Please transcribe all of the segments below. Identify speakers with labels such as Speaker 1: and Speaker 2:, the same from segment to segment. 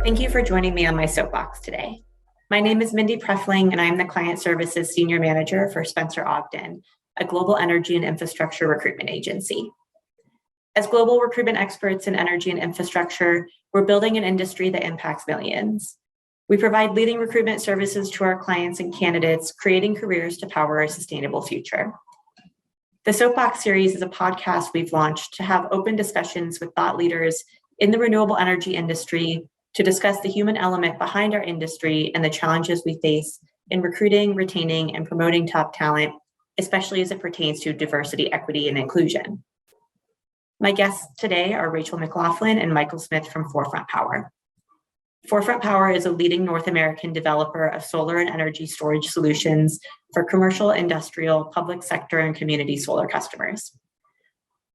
Speaker 1: Thank you for joining me on my soapbox today. My name is Mindy Prefling, and I'm the Client Services Senior Manager for Spencer Ogden, a global energy and infrastructure recruitment agency. As global recruitment experts in energy and infrastructure, we're building an industry that impacts millions. We provide leading recruitment services to our clients and candidates, creating careers to power a sustainable future. The Soapbox series is a podcast we've launched to have open discussions with thought leaders in the renewable energy industry to discuss the human element behind our industry and the challenges we face in recruiting, retaining, and promoting top talent, especially as it pertains to diversity, equity, and inclusion. My guests today are Rachel McLaughlin and Michael Smith from Forefront Power. Forefront Power is a leading North American developer of solar and energy storage solutions for commercial, industrial, public sector, and community solar customers.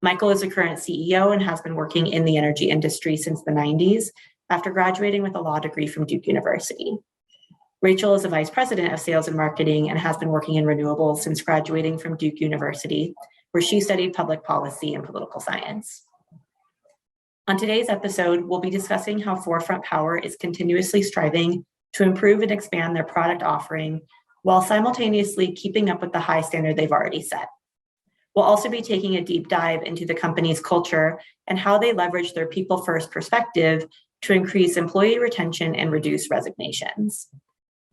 Speaker 1: Michael is a current CEO and has been working in the energy industry since the 90s after graduating with a law degree from Duke University. Rachel is a vice president of sales and marketing and has been working in renewables since graduating from Duke University, where she studied public policy and political science. On today's episode, we'll be discussing how Forefront Power is continuously striving to improve and expand their product offering while simultaneously keeping up with the high standard they've already set. We'll also be taking a deep dive into the company's culture and how they leverage their people-first perspective to increase employee retention and reduce resignations.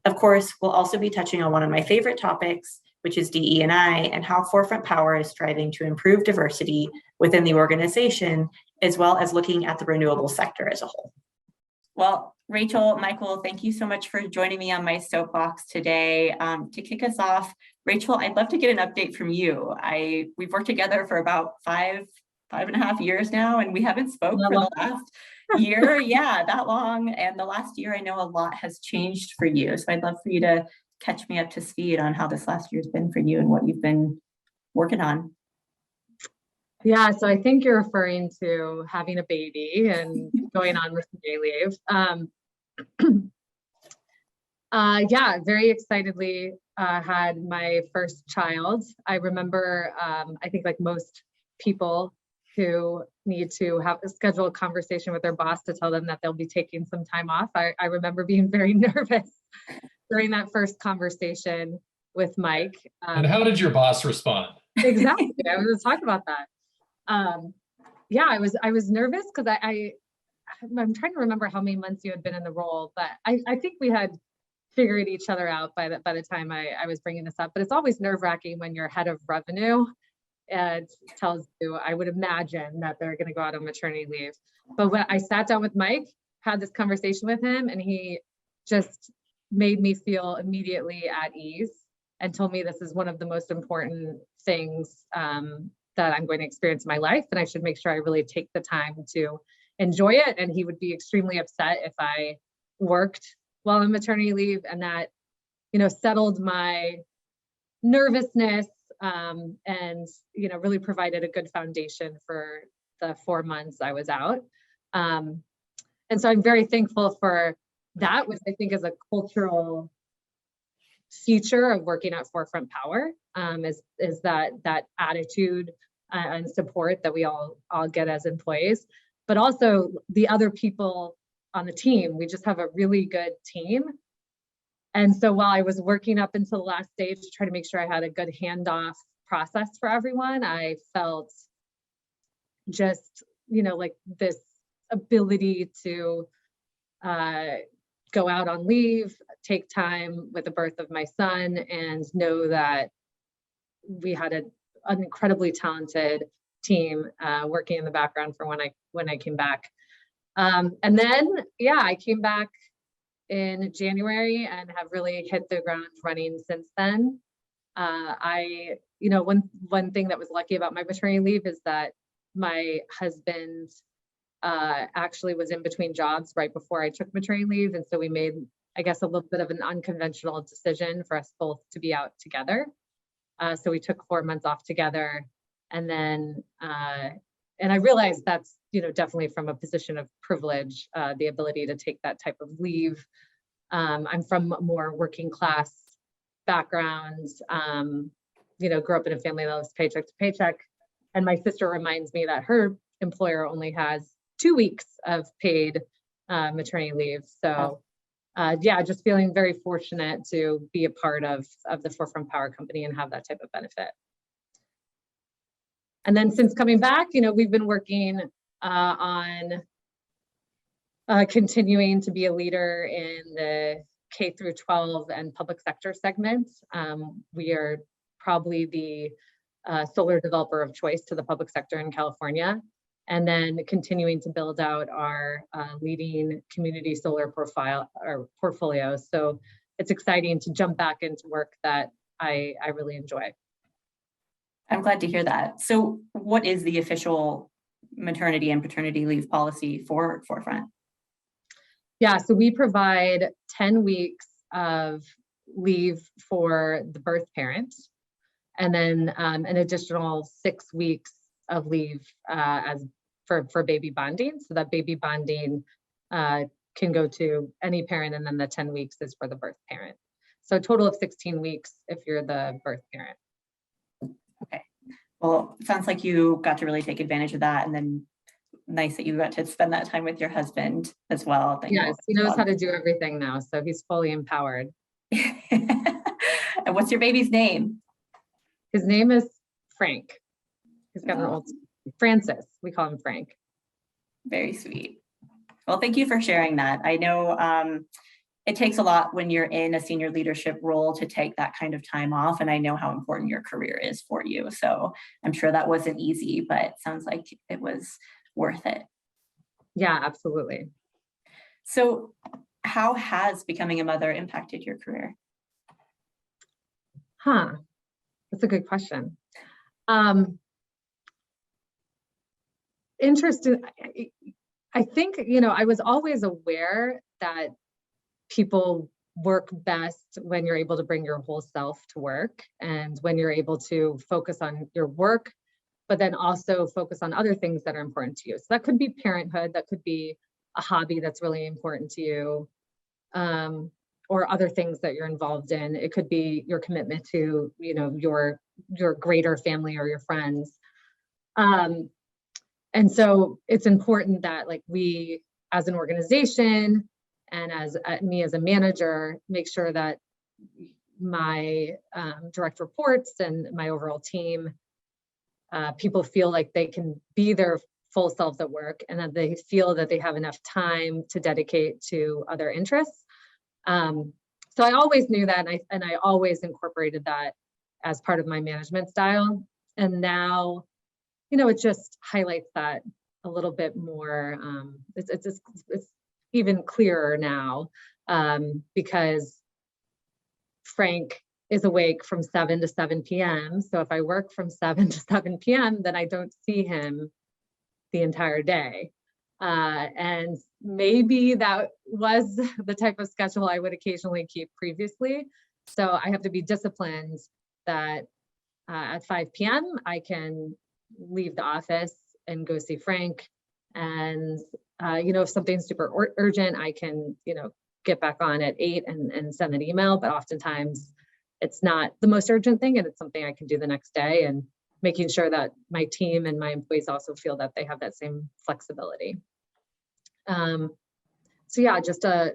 Speaker 1: Of course, we'll also be touching on one of my favorite topics, which is DE&I, and how Forefront Power is striving to improve diversity within the organization, as well as looking at the renewable sector as a whole.
Speaker 2: Well, Rachel, Michael, thank you so much for joining me on my soapbox today. To kick us off, Rachel, I'd love to get an update from you. We've worked together for about five and a half years now, and we haven't spoken for the last year. Yeah, that long. And the last year, I know a lot has changed for you. So I'd love for you to catch me up to speed on how this last year's been for you and what you've been working on.
Speaker 3: Yeah, so I think you're referring to having a baby and going on maternity leave. Yeah, very excitedly had my first child. I remember, I think like most people who need to have a scheduled conversation with their boss to tell them that they'll be taking some time off. I remember being very nervous during that first conversation with Mike.
Speaker 4: And how did your boss respond?
Speaker 3: Exactly, I was talking about that. Yeah, I was nervous because I'm trying to remember how many months you had been in the role, but I think we had figured each other out by the time I was bringing this up. But it's always nerve-wracking when you're head of revenue and tells you, I would imagine, that they're going to go out on maternity leave. But when I sat down with Mike, had this conversation with him, and he just made me feel immediately at ease and told me this is one of the most important things that I'm going to experience in my life, and I should make sure I really take the time to enjoy it. And he would be extremely upset if I worked while on maternity leave, and that, settled my nervousness and, really provided a good foundation for the 4 months I was out. And so I'm very thankful for that, which I think is a cultural feature of working at Forefront Power, is that attitude and support that we all get as employees, but also the other people on the team. We just have a really good team. And so while I was working up until the last stage to try to make sure I had a good handoff process for everyone, I felt just, like this ability to go out on leave, take time with the birth of my son, and know that we had an incredibly talented team working in the background for when I came back. And then, I came back in January and have really hit the ground running since then. One thing that was lucky about my maternity leave is that my husband actually was in between jobs right before I took maternity leave. And so we made, I guess, a little bit of an unconventional decision for us both to be out together. So we took 4 months off together. And then, and I realized that's, definitely from a position of privilege, the ability to take that type of leave. I'm from a more working class background, grew up in a family that lives paycheck to paycheck. And my sister reminds me that her employer only has 2 weeks of paid maternity leave. So yeah, just feeling very fortunate to be a part of the Forefront Power Company and have that type of benefit. And then since coming back, we've been working on continuing to be a leader in the K through 12 and public sector segments. We are probably the solar developer of choice to the public sector in California, and then continuing to build out our leading community solar portfolio. So it's exciting to jump back into work that I really enjoy.
Speaker 2: I'm glad to hear that. So what is the official maternity and paternity leave policy for Forefront?
Speaker 3: Yeah, so we provide 10 weeks of leave for the birth parent, and then an additional 6 weeks of leave for baby bonding. So that baby bonding can go to any parent, and then the 10 weeks is for the birth parent. So a total of 16 weeks if you're the birth parent.
Speaker 2: Okay, well, it sounds like you got to really take advantage of that, and then nice that you got to spend that time with your husband as well.
Speaker 3: Yes, he knows how to do everything now, so he's fully empowered.
Speaker 2: And what's your baby's name?
Speaker 3: His name is Frank. He's got an old Francis. We call him Frank.
Speaker 2: Very sweet. Well, thank you for sharing that. I know it takes a lot when you're in a senior leadership role to take that kind of time off, and I know how important your career is for you. So I'm sure that wasn't easy, but it sounds like it was worth it.
Speaker 3: Yeah, absolutely.
Speaker 2: So how has becoming a mother impacted your career?
Speaker 3: That's a good question. Interesting. I think, I was always aware that people work best when you're able to bring your whole self to work, and when you're able to focus on your work, but then also focus on other things that are important to you. So that could be parenthood, that could be a hobby that's really important to you, or other things that you're involved in. It could be your commitment to, your greater family or your friends. And so it's important that we as an organization and as me as a manager, make sure that my direct reports and my overall team, people feel like they can be their full selves at work, and that they feel that they have enough time to dedicate to other interests. So I always knew that, and I always incorporated that as part of my management style. And now, it just highlights that a little bit more. It's even clearer now, because Frank is awake from 7 to 7 p.m. So if I work from 7 to 7 p.m., then I don't see him the entire day. And maybe that was the type of schedule I would occasionally keep previously. So I have to be disciplined that at 5 p.m. I can leave the office and go see Frank. And, if something's super urgent, I can, get back on at 8 and send an email. But oftentimes it's not the most urgent thing, and it's something I can do the next day, and making sure that my team and my employees also feel that they have that same flexibility. So yeah, just a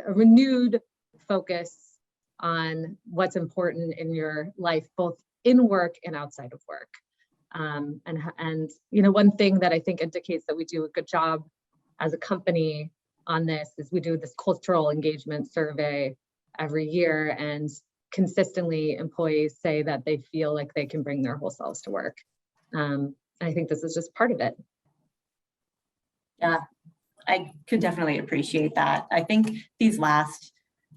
Speaker 3: renewed focus on what's important in your life, both in work and outside of work. And one thing that I think indicates that we do a good job as a company on this is we do this cultural engagement survey every year, and consistently employees say that they feel like they can bring their whole selves to work. I think this is just part of it.
Speaker 2: Yeah, I could definitely appreciate that. I think these last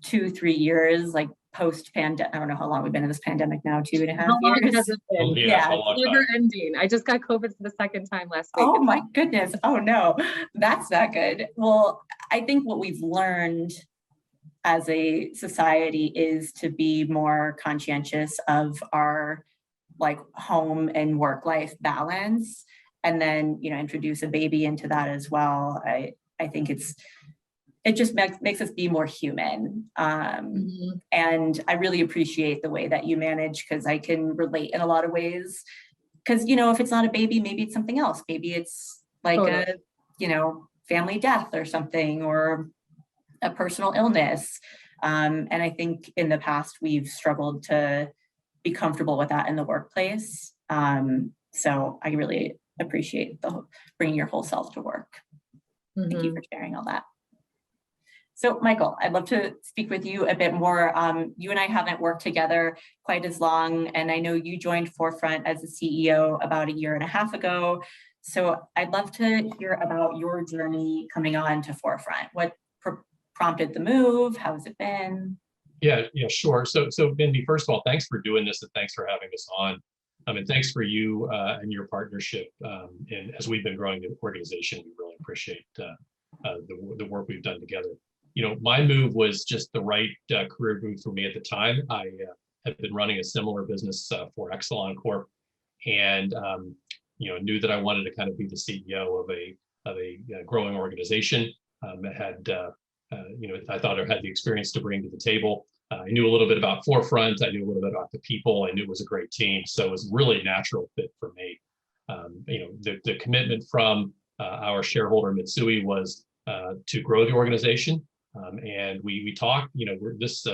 Speaker 2: 2-3 years, post-pandemic, I don't know how long we've been in this pandemic now, 2.5 years.
Speaker 3: How long has it been?
Speaker 2: Yeah,
Speaker 3: it's never ending. I just got COVID for the second time last week.
Speaker 2: Oh my goodness. Oh no, that's not good. Well, I think what we've learned as a society is to be more conscientious of our home and work life balance, and then introduce a baby into that as well. I think it just makes us be more human. And I really appreciate the way that you manage, because I can relate in a lot of ways. Because if it's not a baby, maybe it's something else. Maybe it's
Speaker 3: totally.
Speaker 2: a family death or something, or a personal illness. And I think in the past, we've struggled to be comfortable with that in the workplace. So I really appreciate bringing your whole self to work. Thank you for sharing all that. So Michael, I'd love to speak with you a bit more. You and I haven't worked together quite as long, and I know you joined Forefront as the CEO about 1.5 years ago. So I'd love to hear about your journey coming on to Forefront. What prompted the move? How has it been?
Speaker 4: Yeah, sure. So Mindy, first of all, thanks for doing this and thanks for having us on. And thanks for you and your partnership. And as we've been growing the organization, we really appreciate the work we've done together. My move was just the right career move for me at the time. I had been running a similar business for Exelon Corp, and knew that I wanted to kind of be the CEO of a growing organization. That had I thought I had the experience to bring to the table. I knew a little bit about Forefront. I knew a little bit about the people. I knew it was a great team, so it was really a natural fit for me. The commitment from our shareholder Mitsui was to grow the organization. And we talked, this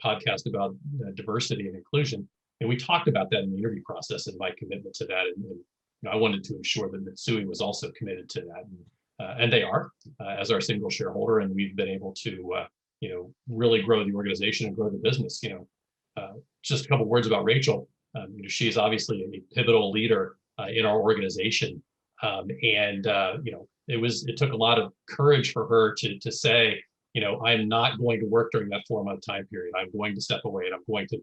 Speaker 4: podcast about diversity and inclusion, and we talked about that in the interview process and my commitment to that. And I wanted to ensure that Mitsui was also committed to that. And they are, as our single shareholder, and we've been able to, really grow the organization and grow the business. Just a couple words about Rachel. She's obviously a pivotal leader in our organization, it took a lot of courage for her to say, I'm not going to work during that 4-month time period. I'm going to step away and I'm going to,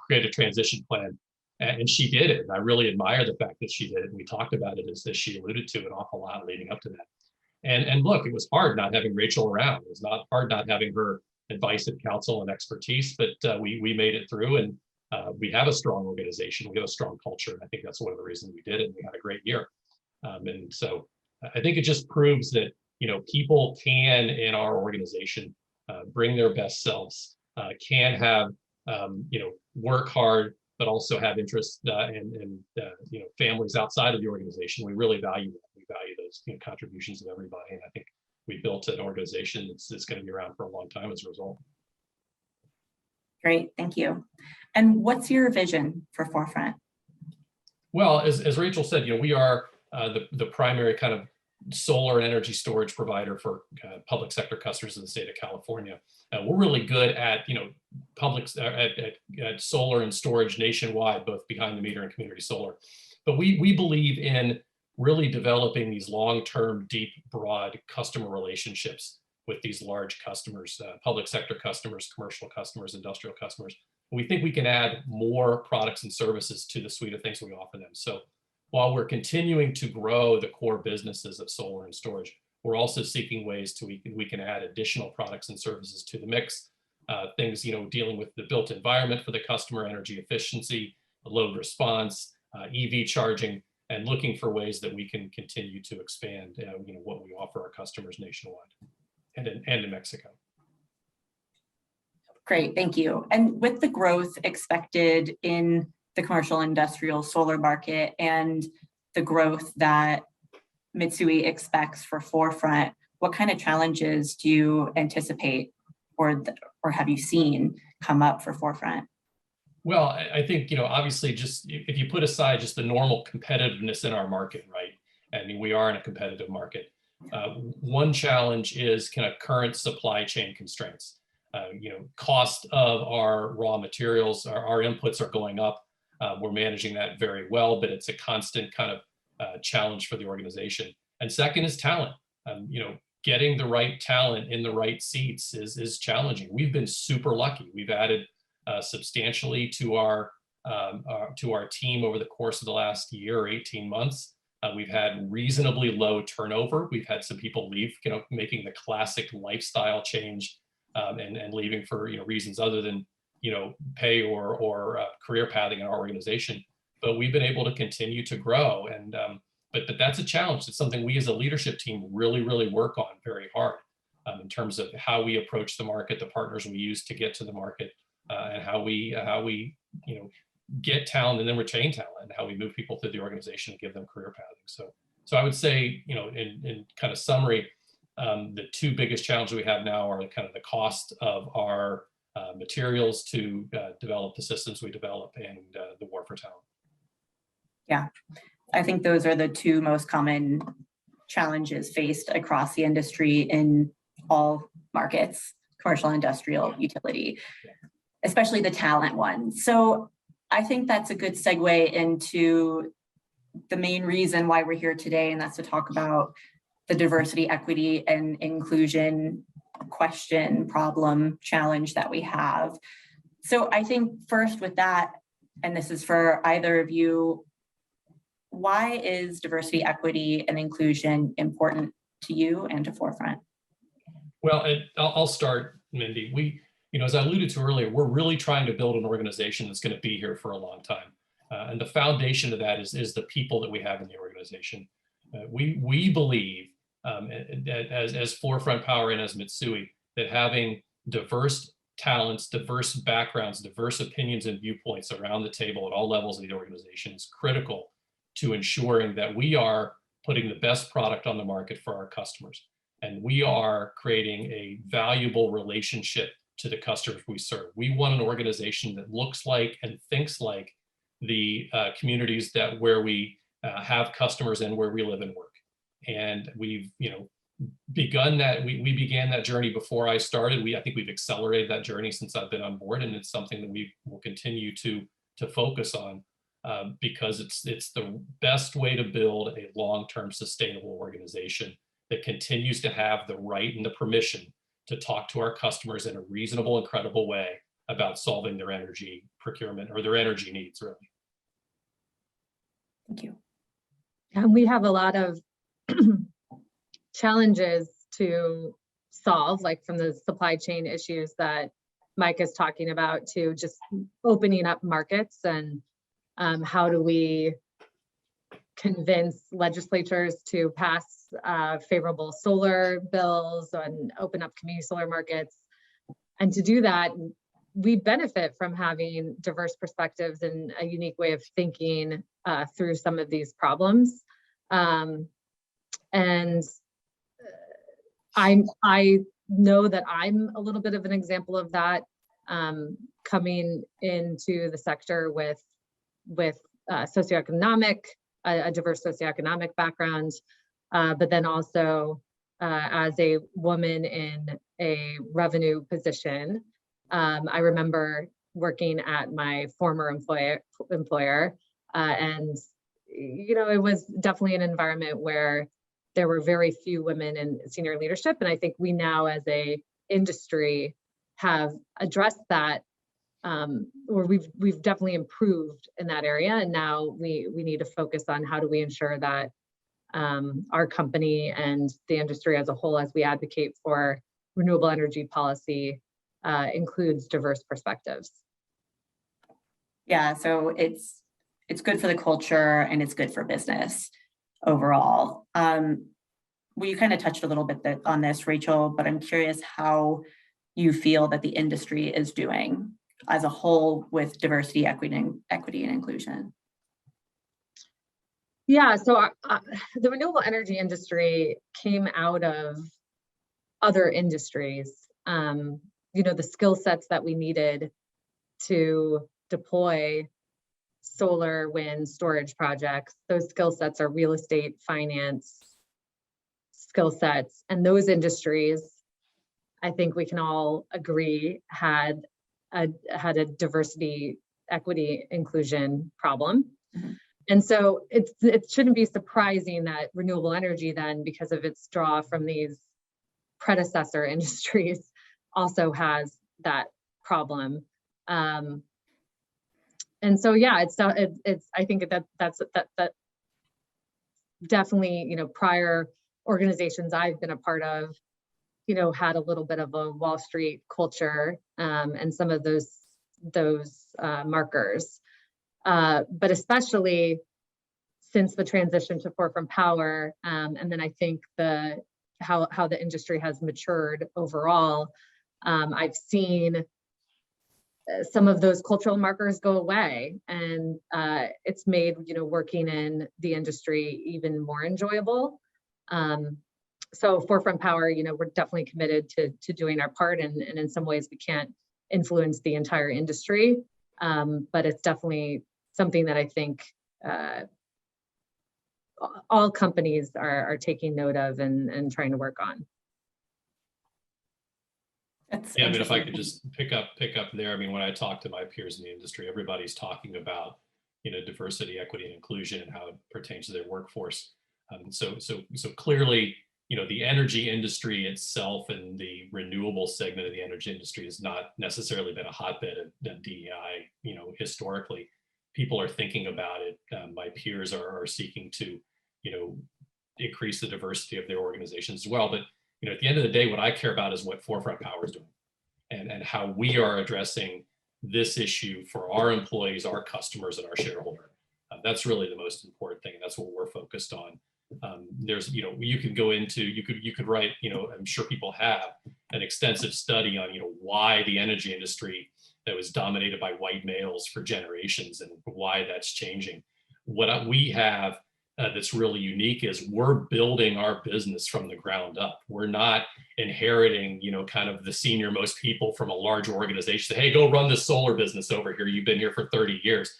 Speaker 4: create a transition plan. And she did it. And I really admire the fact that she did it. And we talked about it as she alluded to an awful lot leading up to that. And look, it was hard not having Rachel around. It was not hard not having her advice and counsel and expertise, but we made it through, and we have a strong organization. We have a strong culture. And I think that's one of the reasons we did it. And we had a great year. And so I think it just proves that, people can, in our organization, bring their best selves, can have, work hard, but also have interest and families outside of the organization. We really value that. We value those contributions of everybody. And I think we built an organization that's going to be around for a long time as a result.
Speaker 2: Great, thank you. And what's your vision for Forefront?
Speaker 4: Well, as Rachel said, we are the primary kind of solar and energy storage provider for public sector customers in the state of California. We're really good at at solar and storage nationwide, both behind the meter and community solar. But we believe in really developing these long-term, deep, broad customer relationships with these large customers, public sector customers, commercial customers, industrial customers. We think we can add more products and services to the suite of things we offer them. So while we're continuing to grow the core businesses of solar and storage, we're also seeking ways we can add additional products and services to the mix. Things, dealing with the built environment for the customer, energy efficiency, load response, EV charging, and looking for ways that we can continue to expand, what we offer our customers nationwide and in Mexico.
Speaker 2: Great, thank you. And with the growth expected in the commercial industrial solar market and the growth that Mitsui expects for Forefront, what kind of challenges do you anticipate or have you seen come up for Forefront?
Speaker 4: Well, I think, obviously, just if you put aside just the normal competitiveness in our market, right? I mean, we are in a competitive market. One challenge is kind of current supply chain constraints. Cost of our raw materials, our inputs are going up. We're managing that very well, but it's a constant kind of challenge for the organization. And second is talent. Getting the right talent in the right seats is challenging. We've been super lucky. We've added substantially to our team over the course of the last year or 18 months. We've had reasonably low turnover. We've had some people leave, making the classic lifestyle change and leaving for reasons other than pay or career pathing in our organization. But we've been able to continue to grow, and but that's a challenge. It's something we as a leadership team really work on very hard in terms of how we approach the market, the partners we use to get to the market, and how we get talent and then retain talent, and how we move people through the organization and give them career pathing. So I would say, in kind of summary, The two biggest challenges we have now are kind of the cost of our materials to develop the systems we develop and the war for talent.
Speaker 2: Yeah, I think those are the two most common challenges faced across the industry in all markets, commercial, industrial, utility, especially the talent one. So I think that's a good segue into the main reason why we're here today, and that's to talk about the diversity, equity, and inclusion question, problem, challenge that we have. So I think first with that, and this is for either of you, why is diversity, equity, and inclusion important to you and to Forefront?
Speaker 4: Well, I'll start, Mindy. As I alluded to earlier, we're really trying to build an organization that's going to be here for a long time. And the foundation of that is the people that we have in the organization. We believe, as Forefront Power and as Mitsui, that having diverse talents, diverse backgrounds, diverse opinions and viewpoints around the table at all levels of the organization is critical to ensuring that we are putting the best product on the market for our customers. And we are creating a valuable relationship to the customers we serve. We want an organization that looks like and thinks like the communities where we have customers and where we live and work. And we've begun that. We began that journey before I started. I think we've accelerated that journey since I've been on board, and it's something that we will continue to focus on because it's the best way to build a long-term sustainable organization that continues to have the right and the permission to talk to our customers in a reasonable and credible way about solving their energy procurement or their energy needs, really.
Speaker 2: Thank you.
Speaker 3: And we have a lot of challenges to solve, like from the supply chain issues that Mike is talking about to just opening up markets and how do we convince legislatures to pass favorable solar bills and open up community solar markets. And to do that, we benefit from having diverse perspectives and a unique way of thinking through some of these problems. And I know that I'm a little bit of an example of that, coming into the sector with socioeconomic, a diverse socioeconomic background, but then also as a woman in a revenue position. I remember working at my former employer, and it was definitely an environment where there were very few women in senior leadership, and I think we now, as a industry, have addressed that, or we've definitely improved in that area, and now we need to focus on how do we ensure that our company and the industry as a whole, as we advocate for renewable energy policy, includes diverse perspectives.
Speaker 2: Yeah, so it's good for the culture and it's good for business overall. You kind of touched a little bit on this, Rachel, but I'm curious how you feel that the industry is doing as a whole with diversity, equity, and inclusion.
Speaker 3: Yeah, so the renewable energy industry came out of other industries. The skill sets that we needed to deploy solar, wind, storage projects, those skill sets are real estate, finance skill sets. And those industries, I think we can all agree, had a diversity, equity, inclusion problem. Mm-hmm. And so it shouldn't be surprising that renewable energy then, because of its draw from these predecessor industries, also has that problem. And so, yeah, it's I think that's definitely, prior organizations I've been a part of, had a little bit of a Wall Street culture, and some of those markers. But especially since the transition to Forefront Power, and then I think how the industry has matured overall, I've seen some of those cultural markers go away, and it's made working in the industry even more enjoyable. So Forefront Power, we're definitely committed to doing our part, and in some ways we can't influence the entire industry, but it's definitely something that I think all companies are taking note of and trying to work on.
Speaker 2: That's
Speaker 4: Yeah, I mean, if I
Speaker 2: interesting.
Speaker 4: could just pick up there, I mean, when I talk to my peers in the industry, everybody's talking about, diversity, equity, and inclusion and how it pertains to their workforce. So clearly, the energy industry itself and the renewable segment of the energy industry has not necessarily been a hotbed of DEI, historically. People are thinking about it. My peers are seeking to, increase the diversity of their organizations as well. But, at the end of the day, what I care about is what Forefront Power is doing and how we are addressing this issue for our employees, our customers, and our shareholder. That's really the most important thing, and that's what we're focused on. There's, you can go into, you could write, I'm sure people have an extensive study on, why the energy industry that was dominated by white males for generations and why that's changing. What we have that's really unique is we're building our business from the ground up. We're not inheriting, kind of the senior most people from a large organization. Say, hey, go run this solar business over here. You've been here for 30 years.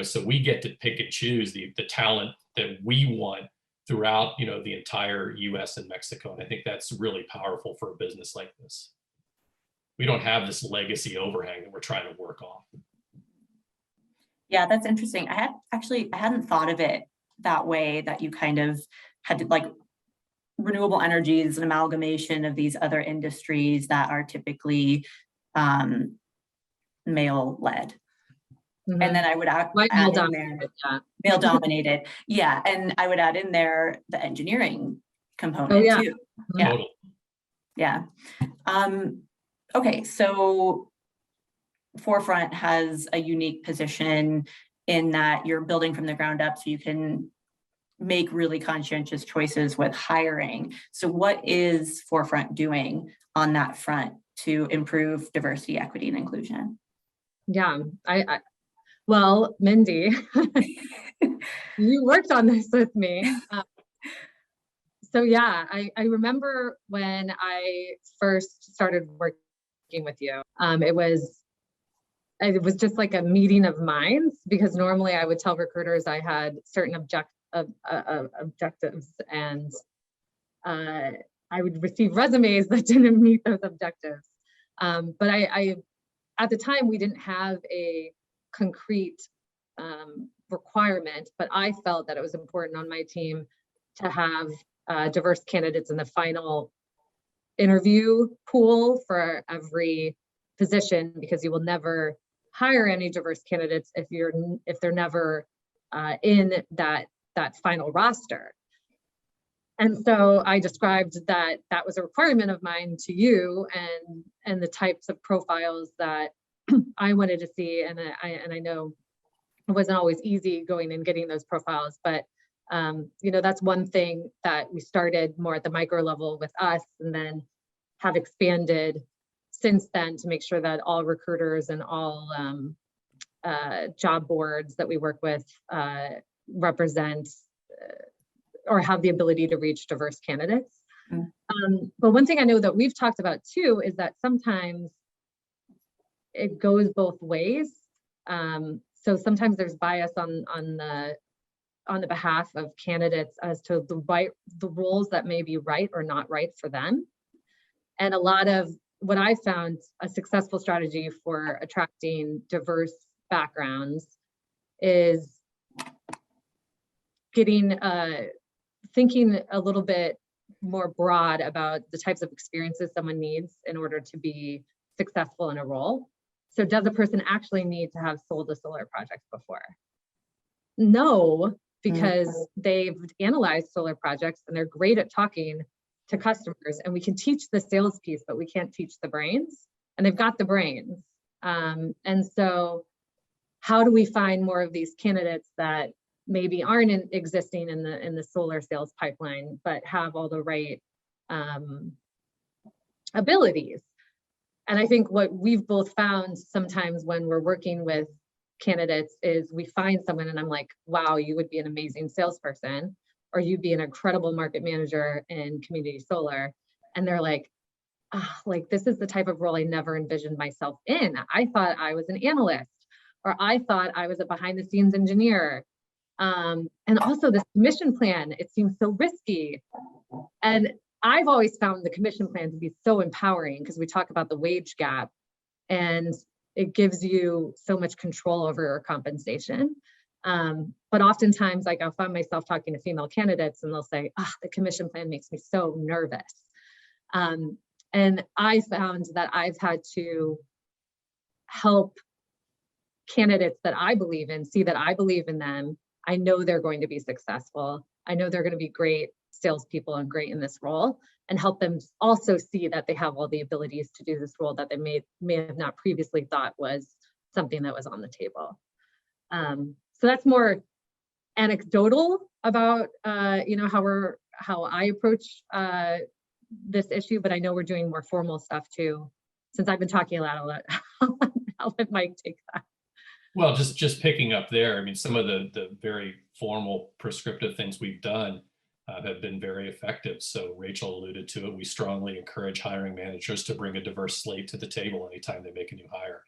Speaker 4: So we get to pick and choose the talent that we want throughout, the entire US and Mexico. And I think that's really powerful for a business like this. We don't have this legacy overhang that we're trying to work off.
Speaker 2: Yeah, that's interesting. I hadn't thought of it that way, that you kind of had to, like, renewable energy is an amalgamation of these other industries that are typically male led.
Speaker 3: Mm-hmm.
Speaker 2: And then I would add in there, male dominated. Yeah. And I would add in there the engineering component too. Yeah.
Speaker 4: Totally.
Speaker 2: Yeah. Okay. So Forefront has a unique position in that you're building from the ground up, so you can make really conscientious choices with hiring. So what is Forefront doing on that front to improve diversity, equity, and inclusion?
Speaker 3: Yeah, well, Mindy, you worked on this with me. So yeah, I remember when I first started working with you, it was just like a meeting of minds, because normally I would tell recruiters I had certain objectives, and I would receive resumes that didn't meet those objectives. But I at the time, we didn't have a concrete requirement, but I felt that it was important on my team to have diverse candidates in the final interview pool for every position, because you will never hire any diverse candidates if they're never in that final roster. And so I described that was a requirement of mine to you, and the types of profiles that I wanted to see. And I know it wasn't always easy going and getting those profiles, but that's one thing that we started more at the micro level with us, and then have expanded since then to make sure that all recruiters and all job boards that we work with represent or have the ability to reach diverse candidates. But one thing I know that we've talked about too is that sometimes it goes both ways. So sometimes there's bias on the behalf of candidates as to the roles that may be right or not right for them. And a lot of what I found a successful strategy for attracting diverse backgrounds is thinking a little bit more broad about the types of experiences someone needs in order to be successful in a role. So does a person actually need to have sold a solar project before? No, because they've analyzed solar projects and they're great at talking to customers, and we can teach the sales piece, but we can't teach the brains, and they've got the brains. And so how do we find more of these candidates that maybe aren't existing in the solar sales pipeline, but have all the right abilities? And I think what we've both found sometimes when we're working with candidates is we find someone and I'm like, wow, you would be an amazing salesperson. or you'd be an incredible market manager in community solar. And they're like, like, this is the type of role I never envisioned myself in. I thought I was an analyst, or I thought I was a behind the scenes engineer. And also this commission plan, it seems so risky. And I've always found the commission plan to be so empowering, because we talk about the wage gap, and it gives you so much control over your compensation. But oftentimes, like, I'll find myself talking to female candidates and they'll say, the commission plan makes me so nervous. And I found that I've had to help candidates that I believe in see that I believe in them. I know they're going to be successful. I know they're going to be great salespeople and great in this role, and help them also see that they have all the abilities to do this role that they may have not previously thought was something that was on the table. So that's more anecdotal about how I approach this issue, but I know we're doing more formal stuff too. Since I've been talking a lot, I'll let Mike take that.
Speaker 4: Well, just picking up there, I mean, some of the very formal prescriptive things we've done have been very effective. So Rachel alluded to it. We strongly encourage hiring managers to bring a diverse slate to the table anytime they make a new hire.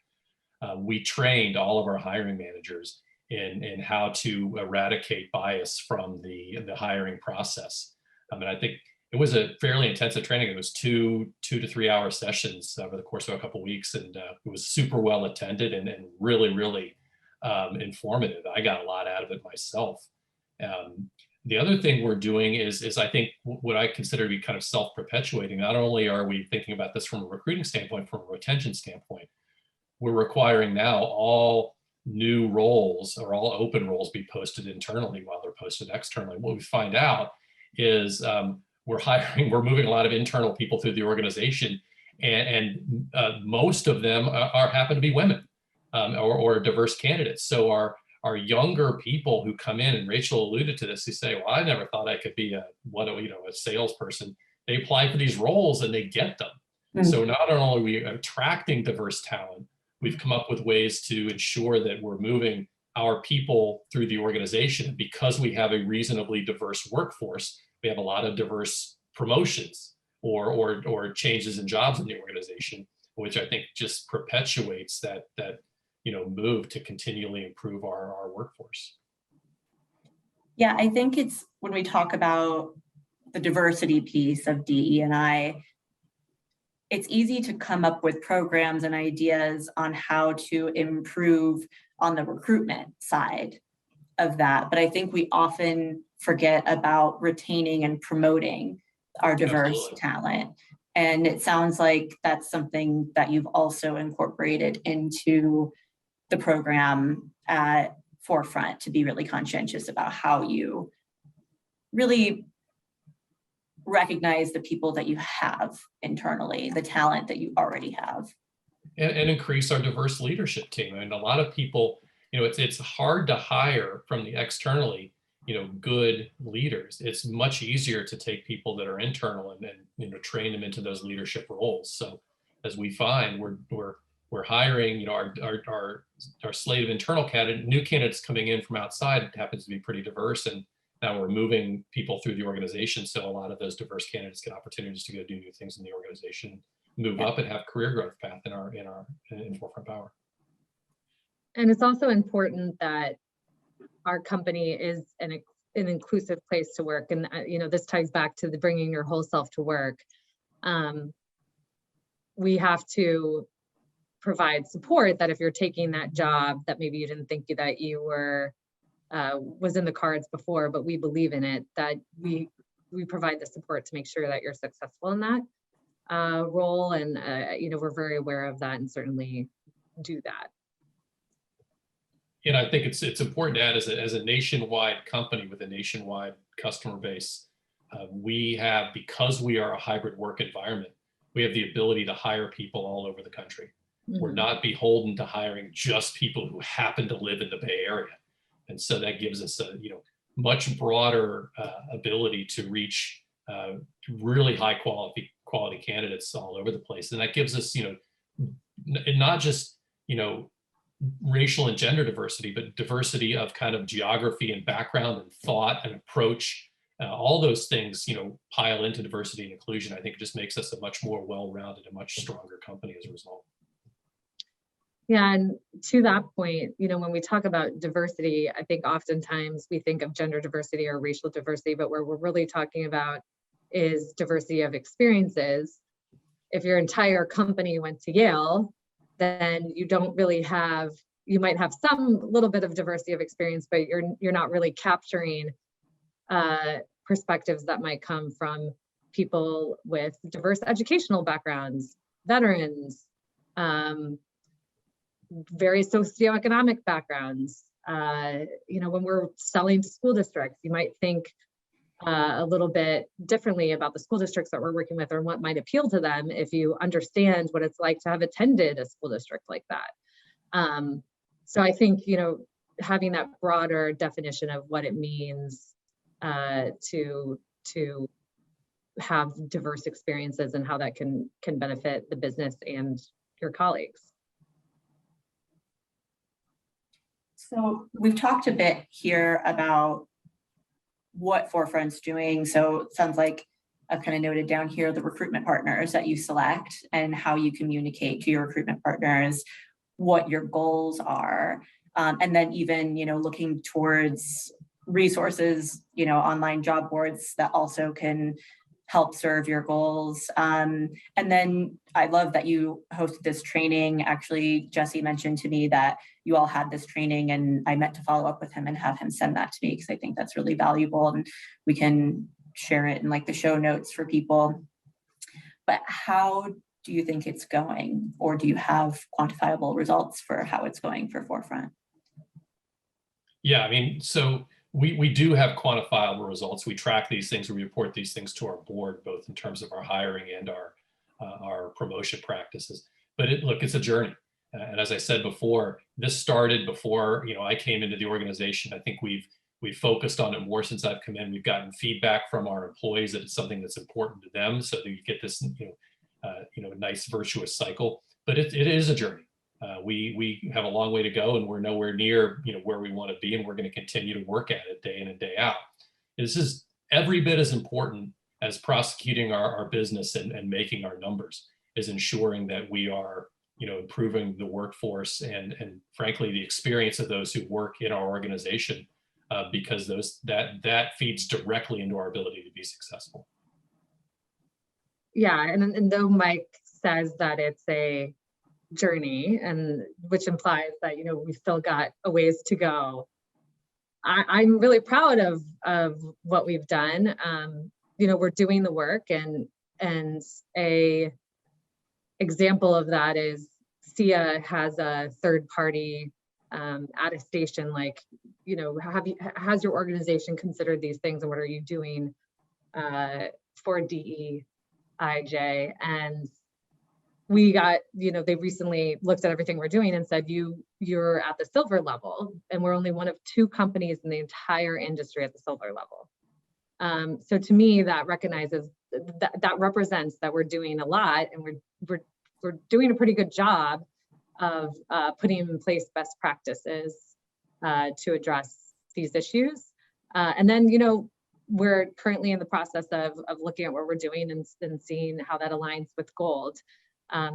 Speaker 4: We trained all of our hiring managers in how to eradicate bias from the hiring process. And I think it was a fairly intensive training. It was two to 3 hour sessions over the course of a couple of weeks, and it was super well attended and really, really informative. I got a lot out of it myself. The other thing we're doing is I think what I consider to be kind of self-perpetuating. Not only are we thinking about this from a recruiting standpoint, from a retention standpoint, we're requiring now all new roles or all open roles be posted internally while they're posted externally. What we find out is we're moving a lot of internal people through the organization, and most of them happen to be women or diverse candidates. So our younger people who come in, and Rachel alluded to this, who say, well, I never thought I could be a salesperson. They apply for these roles and they get them. Mm-hmm. So not only are we attracting diverse talent, we've come up with ways to ensure that we're moving our people through the organization. Because we have a reasonably diverse workforce, we have a lot of diverse promotions or changes in jobs in the organization, which I think just perpetuates that move to continually improve our workforce.
Speaker 2: Yeah, I think it's when we talk about the diversity piece of DE&I, it's easy to come up with programs and ideas on how to improve on the recruitment side of that. But I think we often forget about retaining and promoting our diverse Absolutely. Talent. And it sounds like that's something that you've also incorporated into the program at Forefront, to be really conscientious about how you really recognize the people that you have internally, the talent that you already have.
Speaker 4: And increase our diverse leadership team. I mean, a lot of people, it's hard to hire from the externally, good leaders. It's much easier to take people that are internal and train them into those leadership roles. So as we find, we're hiring, our slate of internal new candidates coming in from outside, it happens to be pretty diverse, and now we're moving people through the organization. So a lot of those diverse candidates get opportunities to go do new things in the organization, move up, and have career growth path in Forefront Power.
Speaker 3: And it's also important that our company is an inclusive place to work. And this ties back to the bringing your whole self to work. We have to provide support that if you're taking that job that maybe you didn't think that you were was in the cards before, but we believe in it, that we provide the support to make sure that you're successful in that role. And we're very aware of that and certainly do that.
Speaker 4: I think it's important to add, as a nationwide company with a nationwide customer base, we have, because we are a hybrid work environment, we have the ability to hire people all over the country. Mm-hmm. We're not beholden to hiring just people who happen to live in the Bay Area. And so that gives us a much broader ability to reach really high quality candidates all over the place. And that gives us, not just, racial and gender diversity, but diversity of kind of geography and background and thought and approach all those things, pile into diversity and inclusion. I think it just makes us a much more well-rounded and much stronger company as a result.
Speaker 3: Yeah, and to that point, when we talk about diversity, I think oftentimes we think of gender diversity or racial diversity, but what we're really talking about is diversity of experiences. If your entire company went to Yale, then you don't really have, you might have some little bit of diversity of experience, but you're not really capturing perspectives that might come from people with diverse educational backgrounds, veterans, various socioeconomic backgrounds. When we're selling to school districts, you might think a little bit differently about the school districts that we're working with or what might appeal to them if you understand what it's like to have attended a school district like that. So I think, having that broader definition of what it means to have diverse experiences and how that can benefit the business and your colleagues.
Speaker 2: So we've talked a bit here about what Forefront's doing. So it sounds like I've kind of noted down here the recruitment partners that you select and how you communicate to your recruitment partners what your goals are. And then even, looking towards resources, online job boards that also can help serve your goals. And then I love that you hosted this training. Actually, Jesse mentioned to me that you all had this training, and I meant to follow up with him and have him send that to me because I think that's really valuable, and we can share it in the show notes for people. But how do you think it's going, or do you have quantifiable results for how it's going for Forefront?
Speaker 4: Yeah, so we do have quantifiable results. We track these things. We report these things to our board, both in terms of our hiring and our promotion practices. But it's a journey. And as I said before, this started before I came into the organization. I think we've focused on it more since I've come in. We've gotten feedback from our employees that it's something that's important to them, so that you get this nice virtuous cycle. But it is a journey. We have a long way to go, and we're nowhere near where we want to be, and we're going to continue to work at it day in and day out. This is every bit as important as prosecuting our business and making our numbers, is ensuring that we are improving the workforce and frankly the experience of those who work in our organization, because that feeds directly into our ability to be successful.
Speaker 3: Yeah, and though Mike says that it's a journey, and which implies that we've still got a ways to go, I'm really proud of what we've done. We're doing the work, and a example of that is SIA has a third party attestation, has your organization considered these things, and what are you doing for DEIJ? And we got, they recently looked at everything we're doing and said, you're at the silver level, and we're only one of 2 companies in the entire industry at the silver level. So to me, that recognizes that represents that we're doing a lot, and we're doing a pretty good job of putting in place best practices to address these issues. And then, we're currently in the process of looking at what we're doing and seeing how that aligns with gold.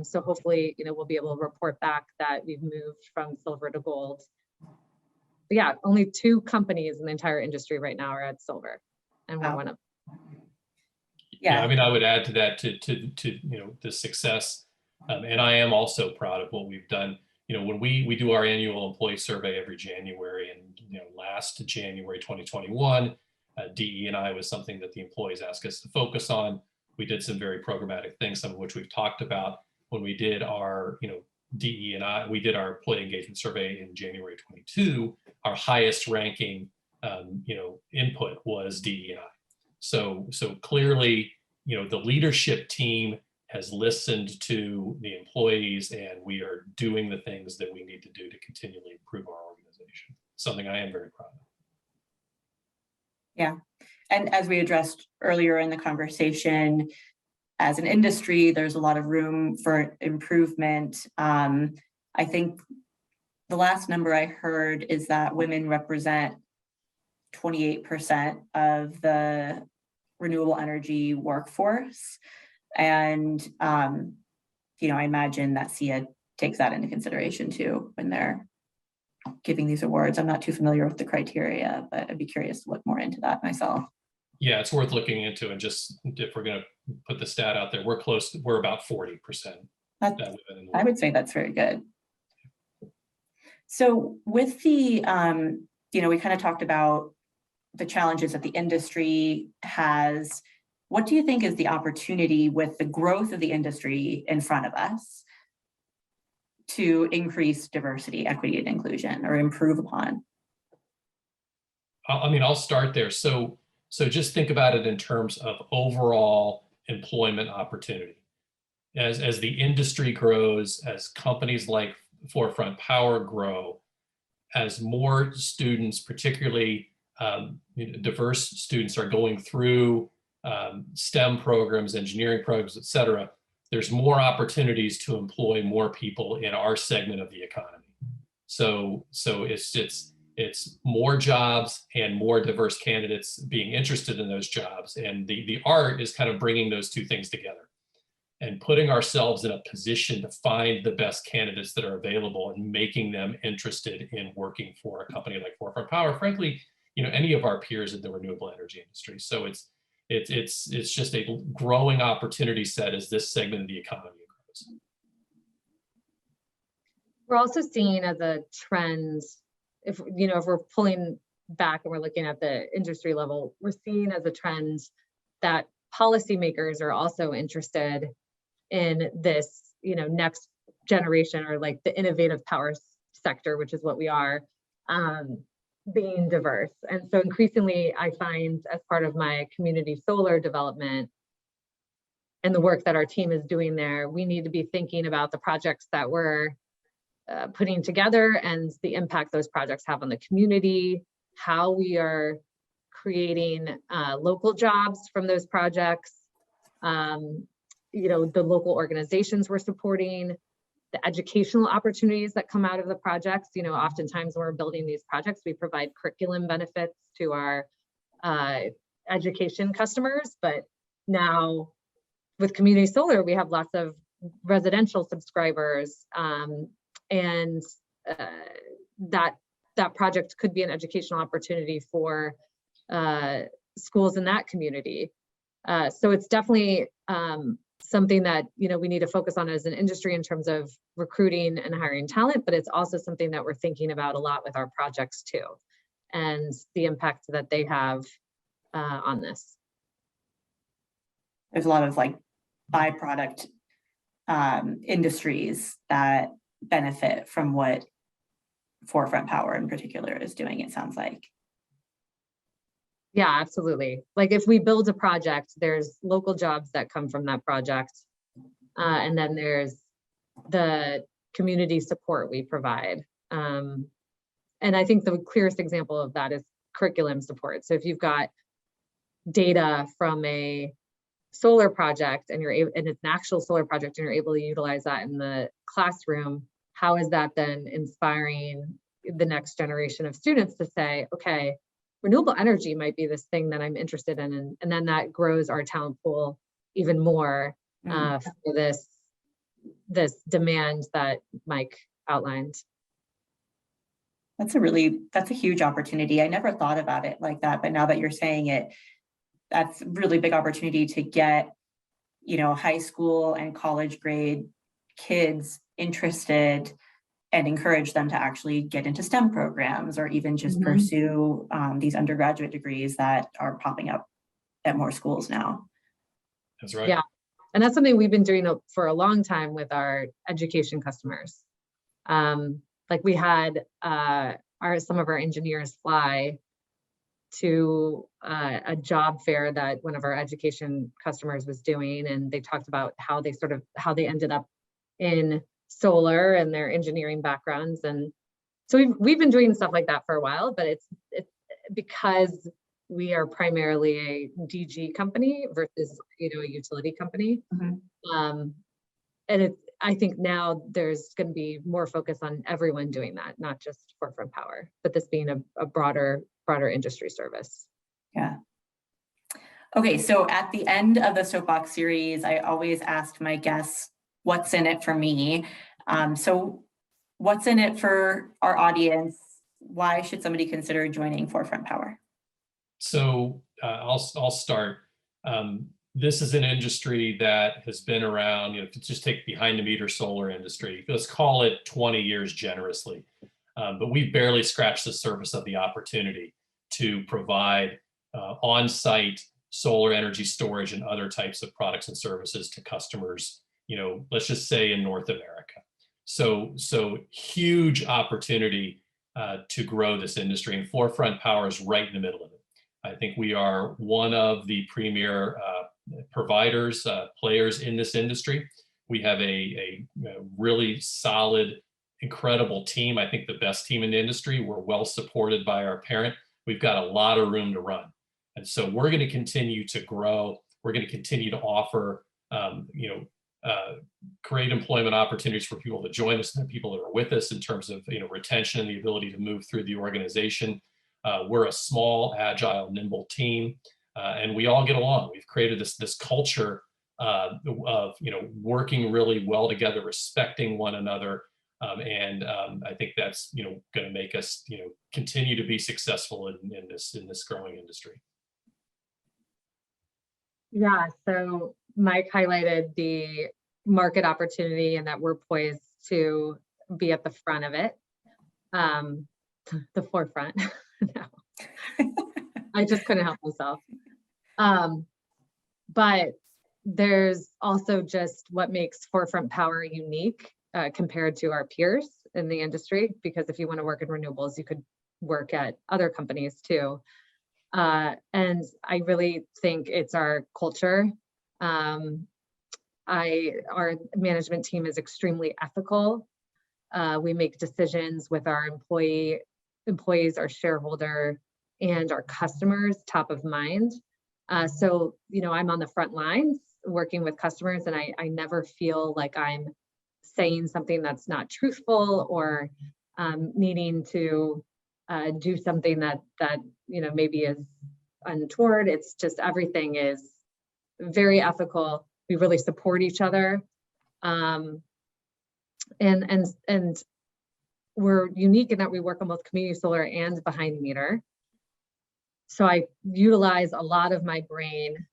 Speaker 3: So hopefully, we'll be able to report back that we've moved from silver to gold. But yeah, only 2 companies in the entire industry right now are at silver, and we're one of them.
Speaker 2: Yeah,
Speaker 4: I would add to that to the success, and I am also proud of what we've done. When we do our annual employee survey every January, and last January 2021, DE&I was something that the employees asked us to focus on. We did some very programmatic things, some of which we've talked about. When we did our DE&I, we did our employee engagement survey in January 22. Our highest ranking input was DE&I. So clearly, the leadership team has listened to the employees, and we are doing the things that we need to do to continually improve our organization. Something I am very proud of.
Speaker 2: Yeah. And as we addressed earlier in the conversation, as an industry, there's a lot of room for improvement. I think the last number I heard is that women represent 28% of the renewable energy workforce. And, I imagine that SIA takes that into consideration too when they're giving these awards. I'm not too familiar with the criteria, but I'd be curious to look more into that myself.
Speaker 4: Yeah, it's worth looking into, and just if we're going to put the stat out there, we're about 40%.
Speaker 2: I would say that's very good. So with the, we kind of talked about the challenges that the industry has. What do you think is the opportunity with the growth of the industry in front of us to increase diversity, equity, and inclusion, or improve upon?
Speaker 4: I'll start there. So just think about it in terms of overall employment opportunity. As the industry grows, as companies like Forefront Power grow, as more students, particularly diverse students, are going through STEM programs, engineering programs, et cetera, there's more opportunities to employ more people in our segment of the economy. So it's more jobs and more diverse candidates being interested in those jobs. And the art is kind of bringing those two things together and putting ourselves in a position to find the best candidates that are available and making them interested in working for a company like Forefront Power. Frankly, any of our peers in the renewable energy industry. So it's just a growing opportunity set as this segment of the economy grows.
Speaker 3: We're also seeing as a trend, if we're pulling back and we're looking at the industry level, we're seeing as a trend that policymakers are also interested in this, next generation, or like the innovative power sector, which is what we are, being diverse. And so increasingly I find, as part of my community solar development and the work that our team is doing there, we need to be thinking about the projects that we're putting together and the impact those projects have on the community, how we are creating local jobs from those projects, the local organizations we're supporting, the educational opportunities that come out of the projects. Oftentimes when we're building these projects, we provide curriculum benefits to our education customers, but now with community solar, we have lots of residential subscribers, and that project could be an educational opportunity for schools in that community. So it's definitely something that we need to focus on as an industry in terms of recruiting and hiring talent, but it's also something that we're thinking about a lot with our projects too, and the impact that they have on this.
Speaker 2: There's a lot of byproduct industries that benefit from what Forefront Power in particular is doing, it sounds like.
Speaker 3: Yeah, absolutely. Like if we build a project, there's local jobs that come from that project. And then there's the community support we provide. And I think the clearest example of that is curriculum support. So if you've got data from a solar project and and it's an actual solar project and you're able to utilize that in the classroom, how is that then inspiring the next generation of students to say, okay, renewable energy might be this thing that I'm interested in, and then that grows our talent pool even more for this demand that Mike outlined.
Speaker 2: That's a huge opportunity. I never thought about it like that, but now that you're saying it, that's a really big opportunity to get, high school and college grade kids interested and encourage them to actually get into STEM programs, or even just pursue these undergraduate degrees that are popping up at more schools now.
Speaker 4: That's right.
Speaker 3: Yeah, and that's something we've been doing for a long time with our education customers. Like we had some of our engineers fly to a job fair that one of our education customers was doing, and they talked about how they ended up in solar and their engineering backgrounds. And so we've been doing stuff like that for a while, but it's because we are primarily a DG company versus a utility company. And I think now there's going to be more focus on everyone doing that, not just Forefront Power, but this being a broader industry service.
Speaker 2: Yeah. Okay, so at the end of the Soapbox series, I always ask my guests, what's in it for me? So what's in it for our audience? Why should somebody consider joining Forefront Power?
Speaker 4: So I'll start. This is an industry that has been around, if you just take behind the meter solar industry, let's call it 20 years generously. But we've barely scratched the surface of the opportunity to provide on-site solar energy storage and other types of products and services to customers, let's just say in North America. So huge opportunity to grow this industry, and Forefront Power is right in the middle of it. I think we are one of the premier providers, players in this industry. We have a really solid, incredible team. I think the best team in the industry. We're well supported by our parent. We've got a lot of room to run. And so we're going to continue to grow. We're going to continue to offer, great employment opportunities for people to join us and the people that are with us in terms of, retention and the ability to move through the organization. We're a small, agile, nimble team, and we all get along. We've created this culture of working really well together, respecting one another, and I think that's going to make us continue to be successful in this growing industry.
Speaker 3: Yeah, so Mike highlighted the market opportunity and that we're poised to be at the front of it, the forefront. No, I just couldn't help myself. But there's also just what makes Forefront Power unique compared to our peers in the industry, because if you want to work in renewables, you could work at other companies too. And I really think it's our culture. Our management team is extremely ethical. We make decisions with our employees, our shareholder, and our customers top of mind. So, I'm on the front lines working with customers, and I never feel like I'm saying something that's not truthful or needing to do something that maybe is untoward. It's just everything is very ethical. We really support each other, and we're unique in that we work on both community solar and behind the meter. So I utilize a lot of my brain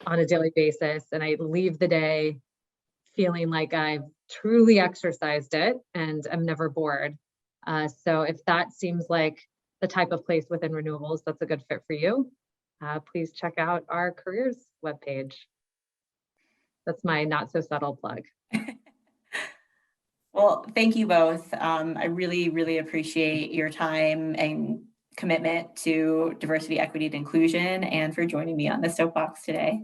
Speaker 3: on a daily basis, and I leave the day feeling like I've truly exercised it and I'm never bored. So if that seems like the type of place within renewables that's a good fit for you, please check out our careers webpage. That's my not so subtle plug.
Speaker 2: Well, thank you both. I really, really appreciate your time and commitment to diversity, equity, and inclusion, and for joining me on the Soapbox today.